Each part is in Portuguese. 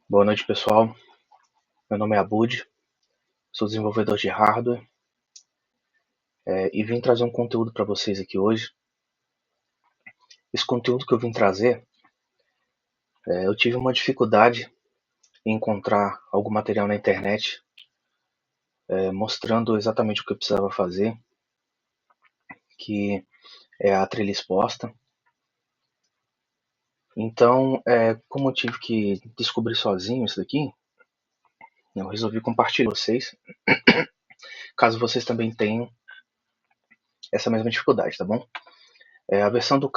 Boa noite, pessoal. Meu nome é Abud, sou desenvolvedor de hardware e vim trazer um conteúdo para vocês aqui hoje. Esse conteúdo que eu vim trazer, eu tive uma dificuldade em encontrar algum material na internet mostrando exatamente o que eu precisava fazer, que é a trilha exposta. Então, como eu tive que descobrir sozinho isso daqui, eu resolvi compartilhar com vocês, caso vocês também tenham essa mesma dificuldade, tá bom? A versão do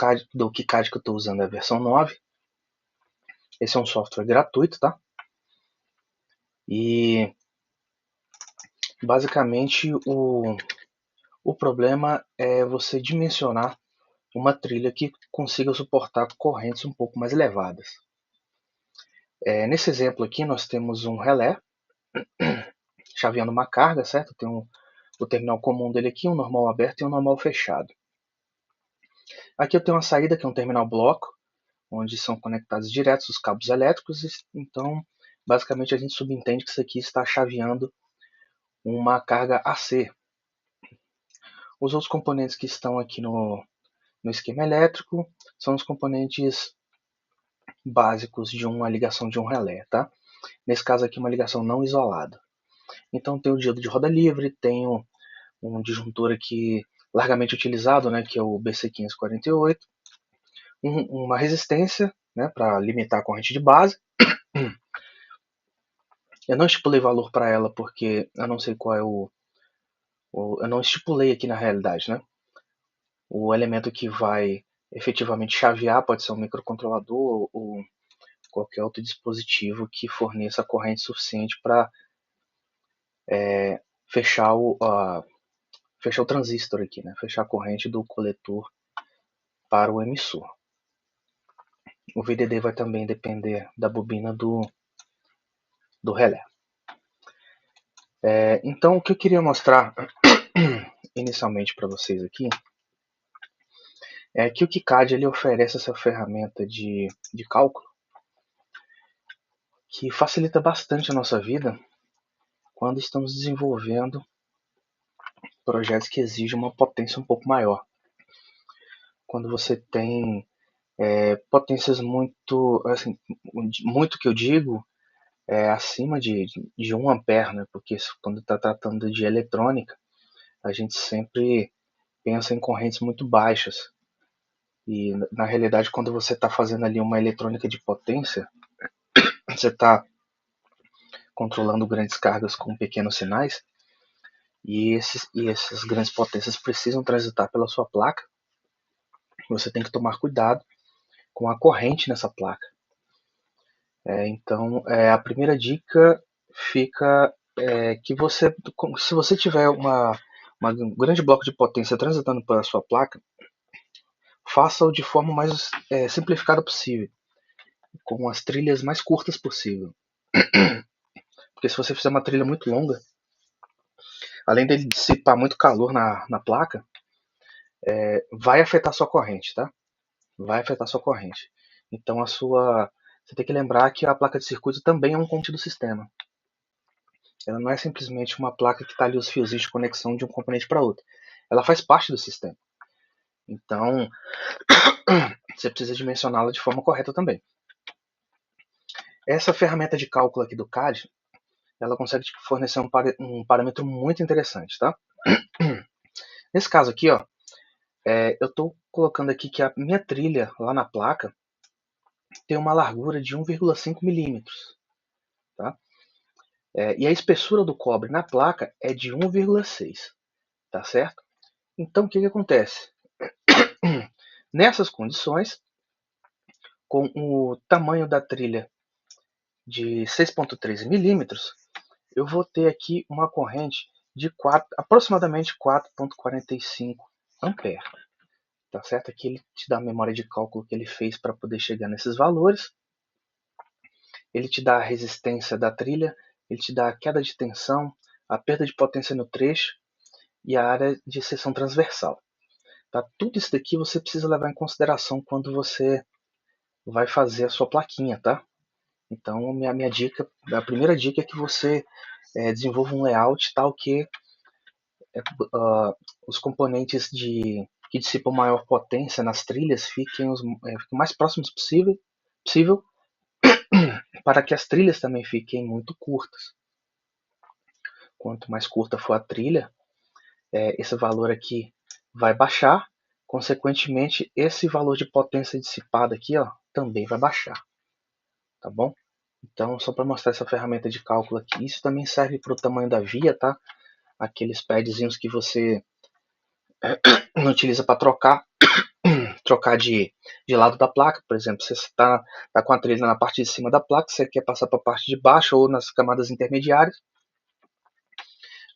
KiCad que eu estou usando é a versão 9. Esse é um software gratuito, tá? E basicamente o problema é você dimensionar uma trilha que consiga suportar correntes um pouco mais elevadas. Nesse exemplo aqui nós temos um relé chaveando uma carga, certo? Tem o terminal comum dele aqui, um normal aberto e um normal fechado. Aqui eu tenho uma saída que é um terminal bloco, onde são conectados diretos os cabos elétricos. Então basicamente a gente subentende que isso aqui está chaveando uma carga AC. Os outros componentes que estão aqui no esquema elétrico são os componentes básicos de uma ligação de um relé, tá? Nesse caso aqui, uma ligação não isolada. Então tem o diodo de roda livre, tem um disjuntor aqui largamente utilizado, né, que é o BC548, uma resistência, né, para limitar a corrente de base. Eu não estipulei valor para ela porque eu não sei qual é eu não estipulei aqui na realidade, né? O elemento que vai efetivamente chavear pode ser um microcontrolador ou qualquer outro dispositivo que forneça corrente suficiente para fechar fechar o transistor aqui, né? Fechar a corrente do coletor para o emissor. O VDD vai também depender da bobina do relé. Então, o que eu queria mostrar inicialmente para vocês aqui é que o KiCad ele oferece essa ferramenta de cálculo que facilita bastante a nossa vida quando estamos desenvolvendo projetos que exigem uma potência um pouco maior. Quando você tem potências muito, assim, muito que eu digo, acima de 1 ampere, né? Porque quando está tratando de eletrônica, a gente sempre pensa em correntes muito baixas. E na realidade, quando você está fazendo ali uma eletrônica de potência, você está controlando grandes cargas com pequenos sinais, e essas grandes potências precisam transitar pela sua placa. Você tem que tomar cuidado com a corrente nessa placa. Então, a primeira dica fica que se você tiver um grande bloco de potência transitando pela sua placa, faça-o de forma mais simplificada possível, com as trilhas mais curtas possível. Porque se você fizer uma trilha muito longa, além dele dissipar muito calor na placa, vai afetar a sua corrente, tá? Vai afetar a sua corrente. Então você tem que lembrar que a placa de circuito também é um componente do sistema. Ela não é simplesmente uma placa que está ali os fiozinhos de conexão de um componente para outro. Ela faz parte do sistema. Então, você precisa dimensioná-la de forma correta também. Essa ferramenta de cálculo aqui do CAD, ela consegue te fornecer um parâmetro muito interessante, tá? Nesse caso aqui, ó, eu estou colocando aqui que a minha trilha lá na placa tem uma largura de 1,5 milímetros, tá? E a espessura do cobre na placa é de 1,6, tá certo? Então, o que acontece? Nessas condições, com o tamanho da trilha de 6,3 milímetros, eu vou ter aqui uma corrente de aproximadamente 4,45 ampere. Tá certo? Aqui ele te dá a memória de cálculo que ele fez para poder chegar nesses valores. Ele te dá a resistência da trilha, ele te dá a queda de tensão, a perda de potência no trecho e a área de seção transversal. Tá? Tudo isso daqui você precisa levar em consideração quando você vai fazer a sua plaquinha, tá? Então, minha dica, a primeira dica é que você desenvolva um layout tal que os componentes que dissipam maior potência nas trilhas fiquem o mais próximos possível, para que as trilhas também fiquem muito curtas. Quanto mais curta for a trilha, esse valor aqui vai baixar, consequentemente, esse valor de potência dissipada aqui também vai baixar. Tá bom? Então, só para mostrar essa ferramenta de cálculo aqui, isso também serve para o tamanho da via, tá? Aqueles padzinhos que você utiliza para trocar de lado da placa, por exemplo, você está com a trilha na parte de cima da placa, você quer passar para a parte de baixo ou nas camadas intermediárias,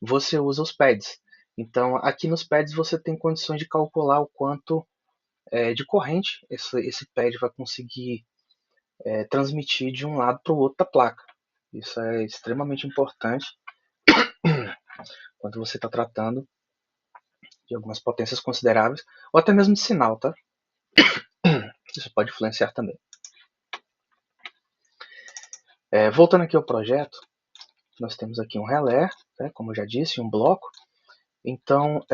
você usa os pads. Então, aqui nos pads você tem condições de calcular o quanto de corrente esse pad vai conseguir transmitir de um lado para o outro da placa. Isso é extremamente importante quando você está tratando de algumas potências consideráveis, ou até mesmo de sinal, tá? Isso pode influenciar também. Voltando aqui ao projeto, nós temos aqui um relé, né, como eu já disse, um bloco. Então,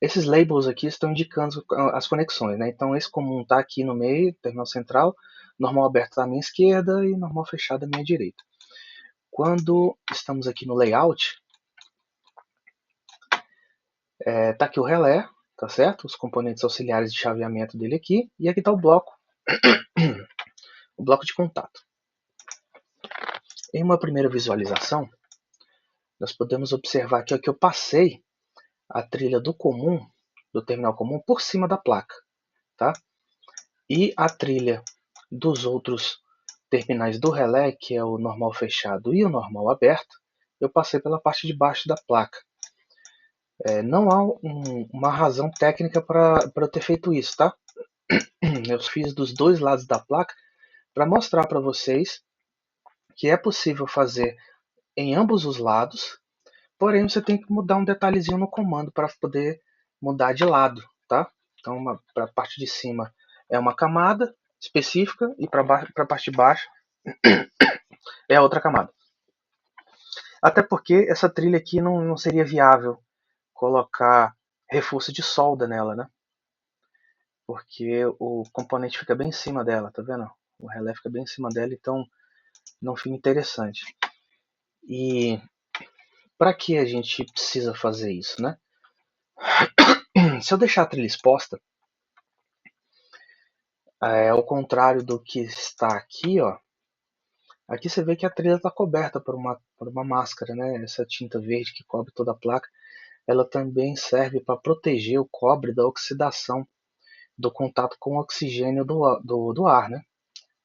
esses labels aqui estão indicando as conexões, né? Então, esse comum está aqui no meio, terminal central, normal aberto à minha esquerda e normal fechado à minha direita. Quando estamos aqui no layout, tá aqui o relé, tá certo? Os componentes auxiliares de chaveamento dele aqui, e aqui está o bloco de contato. Em uma primeira visualização, nós podemos observar aqui que eu passei a trilha do terminal comum, por cima da placa, tá? E a trilha dos outros terminais do relé, que é o normal fechado e o normal aberto, eu passei pela parte de baixo da placa. Não há uma razão técnica para eu ter feito isso, tá? Eu fiz dos dois lados da placa para mostrar para vocês que é possível fazer em ambos os lados, porém você tem que mudar um detalhezinho no comando para poder mudar de lado, tá? Então, para a parte de cima é uma camada específica e para a parte de baixo é a outra camada. Até porque essa trilha aqui não seria viável colocar reforço de solda nela, né? Porque o componente fica bem em cima dela, tá vendo? O relé fica bem em cima dela, então não fica interessante. E para que a gente precisa fazer isso, né? Se eu deixar a trilha exposta, ao contrário do que está aqui, ó, aqui você vê que a trilha está coberta por uma máscara, né? Essa tinta verde que cobre toda a placa, ela também serve para proteger o cobre da oxidação do contato com o oxigênio do ar, né?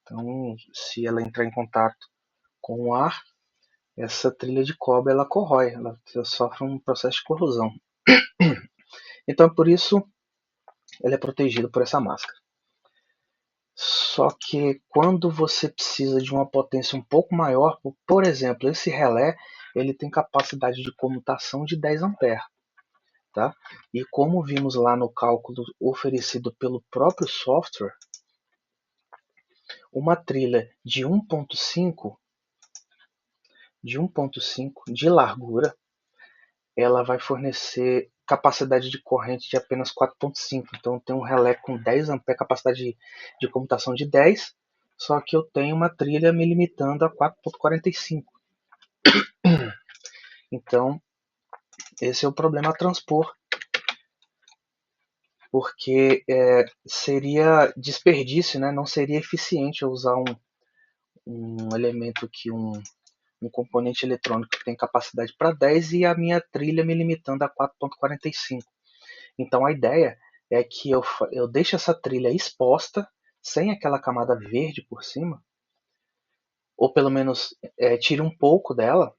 Então, se ela entrar em contato com o ar, essa trilha de cobre ela corrói, ela sofre um processo de corrosão. Então, por isso, ela é protegida por essa máscara. Só que quando você precisa de uma potência um pouco maior, por exemplo, esse relé ele tem capacidade de comutação de 10 A. Tá? E como vimos lá no cálculo oferecido pelo próprio software, uma trilha de 1.5 de largura, ela vai fornecer capacidade de corrente de apenas 4.5. Então tem um relé com 10 A, capacidade de comutação de 10, só que eu tenho uma trilha me limitando a 4.45. Então esse é o problema a transpor, porque seria desperdício, né? Não seria eficiente eu usar um elemento que um componente eletrônico que tem capacidade para 10 e a minha trilha me limitando a 4.45. Então a ideia é que eu deixe essa trilha exposta, sem aquela camada verde por cima, ou pelo menos tire um pouco dela,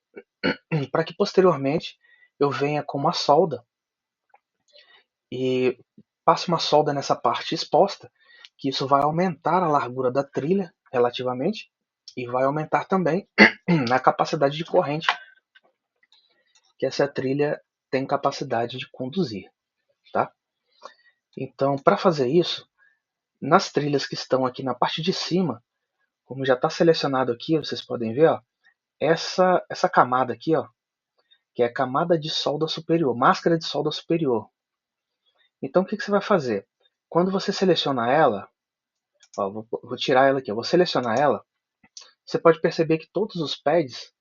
para que posteriormente eu venha com uma solda e passe uma solda nessa parte exposta, que isso vai aumentar a largura da trilha relativamente e vai aumentar também na capacidade de corrente que essa trilha tem capacidade de conduzir, tá? Então, para fazer isso, nas trilhas que estão aqui na parte de cima, como já está selecionado aqui, vocês podem ver, ó, essa camada aqui, ó, que é a camada de solda superior, máscara de solda superior. Então o que você vai fazer? Quando você seleciona ela, ó, vou tirar ela aqui, eu vou selecionar ela, você pode perceber que todos os pads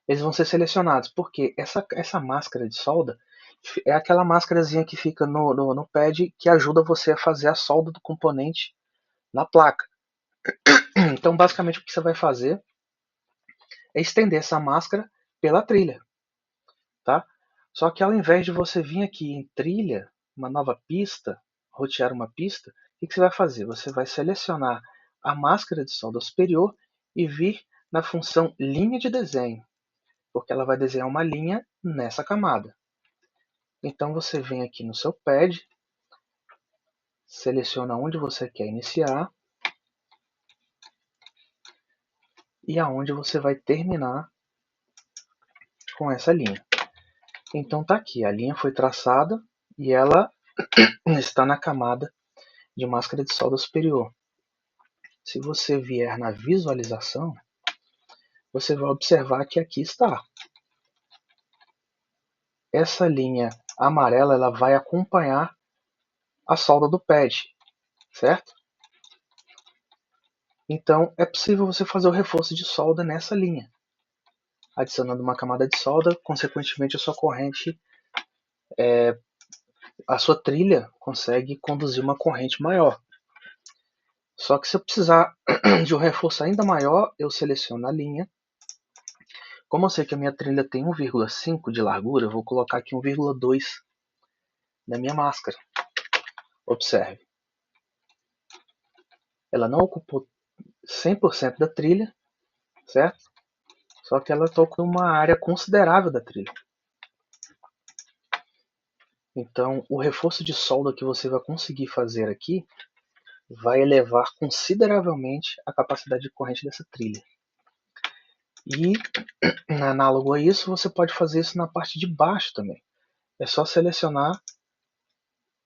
eles vão ser selecionados, porque essa máscara de solda é aquela máscarazinha que fica no pad que ajuda você a fazer a solda do componente na placa. Então basicamente o que você vai fazer é estender essa máscara pela trilha, tá? Só que ao invés de você vir aqui em trilha, uma nova pista, rotear uma pista, o que você vai fazer? Você vai selecionar a máscara de solda superior e vir na função linha de desenho, porque ela vai desenhar uma linha nessa camada. Então você vem aqui no seu pad, seleciona onde você quer iniciar e aonde você vai terminar com essa linha. Então tá aqui, a linha foi traçada e ela está na camada de máscara de solda superior. Se você vier na visualização, você vai observar que aqui está. Essa linha amarela ela vai acompanhar a solda do pad, certo? Então é possível você fazer o reforço de solda nessa linha, adicionando uma camada de solda, consequentemente a sua corrente, a sua trilha consegue conduzir uma corrente maior. Só que se eu precisar de um reforço ainda maior, eu seleciono a linha. Como eu sei que a minha trilha tem 1,5 de largura, eu vou colocar aqui 1,2 na minha máscara. Observe. Ela não ocupou 100% da trilha, certo? Só que ela está ocupando uma área considerável da trilha. Então, o reforço de solda que você vai conseguir fazer aqui vai elevar consideravelmente a capacidade de corrente dessa trilha. E, análogo a isso, você pode fazer isso na parte de baixo também. É só selecionar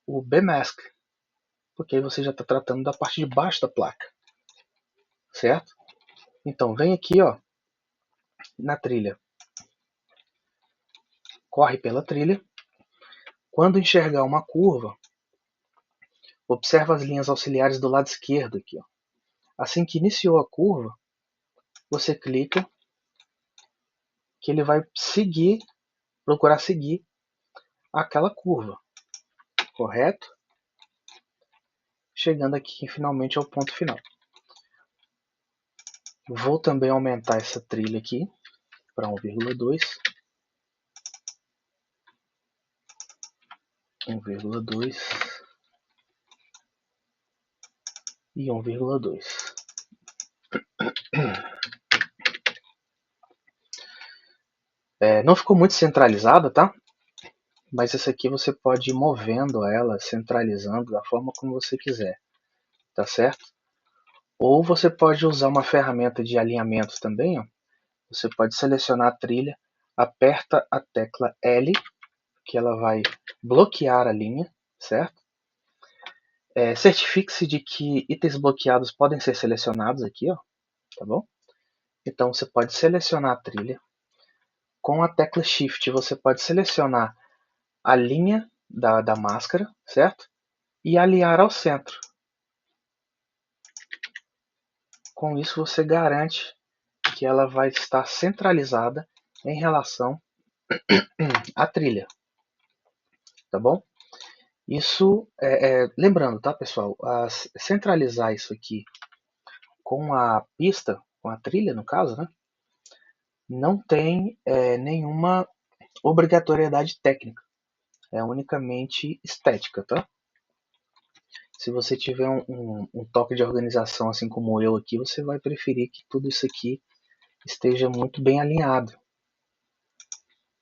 o B-Mask, porque aí você já está tratando da parte de baixo da placa, certo? Então, vem aqui, ó, na trilha. Corre pela trilha. Quando enxergar uma curva, observa as linhas auxiliares do lado esquerdo aqui, ó. Assim que iniciou a curva, você clica que ele vai procurar seguir aquela curva, correto? Chegando aqui finalmente ao ponto final. Vou também aumentar essa trilha aqui para 1,2. 1,2 e 1,2. Não ficou muito centralizada, tá? Mas essa aqui você pode ir movendo ela, centralizando da forma como você quiser, tá certo? Ou você pode usar uma ferramenta de alinhamento também, ó. Você pode selecionar a trilha, aperta a tecla L, que ela vai bloquear a linha, certo? Certifique-se de que itens bloqueados podem ser selecionados aqui, ó, tá bom? Então você pode selecionar a trilha. Com a tecla Shift você pode selecionar a linha da máscara, certo? E alinhar ao centro. Com isso você garante que ela vai estar centralizada em relação à trilha, tá bom? Isso, lembrando, tá pessoal, centralizar isso aqui com a pista, com a trilha no caso, né? Não tem nenhuma obrigatoriedade técnica, é unicamente estética, tá? Se você tiver um toque de organização assim como eu aqui, você vai preferir que tudo isso aqui esteja muito bem alinhado,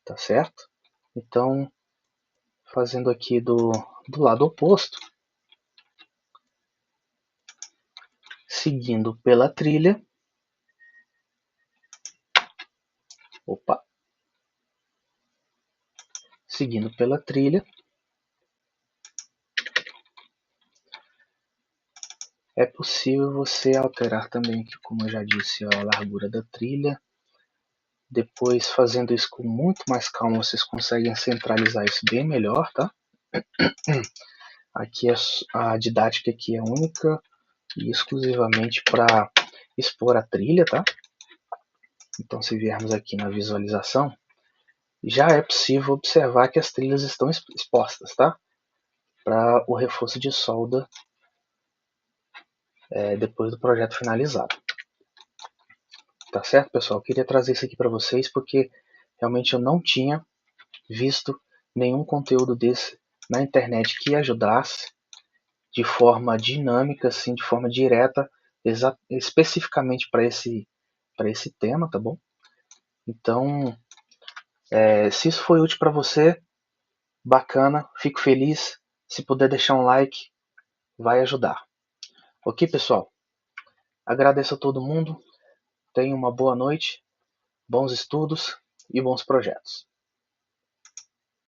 tá certo? Então, fazendo aqui do lado oposto, seguindo pela trilha, opa, seguindo pela trilha, É possível você alterar também aqui, como eu já disse, a largura da trilha. Depois, fazendo isso com muito mais calma, vocês conseguem centralizar isso bem melhor, tá? Aqui a didática aqui é única e exclusivamente para expor a trilha, tá? Então, se viermos aqui na visualização, já é possível observar que as trilhas estão expostas, tá? Para o reforço de solda depois do projeto finalizado. Tá certo, pessoal? Eu queria trazer isso aqui para vocês porque realmente eu não tinha visto nenhum conteúdo desse na internet que ajudasse de forma dinâmica, assim, de forma direta, especificamente para esse tema, tá bom? Então, se isso foi útil para você, bacana, fico feliz. Se puder deixar um like, vai ajudar. Ok, pessoal? Agradeço a todo mundo. Tenha uma boa noite, bons estudos e bons projetos.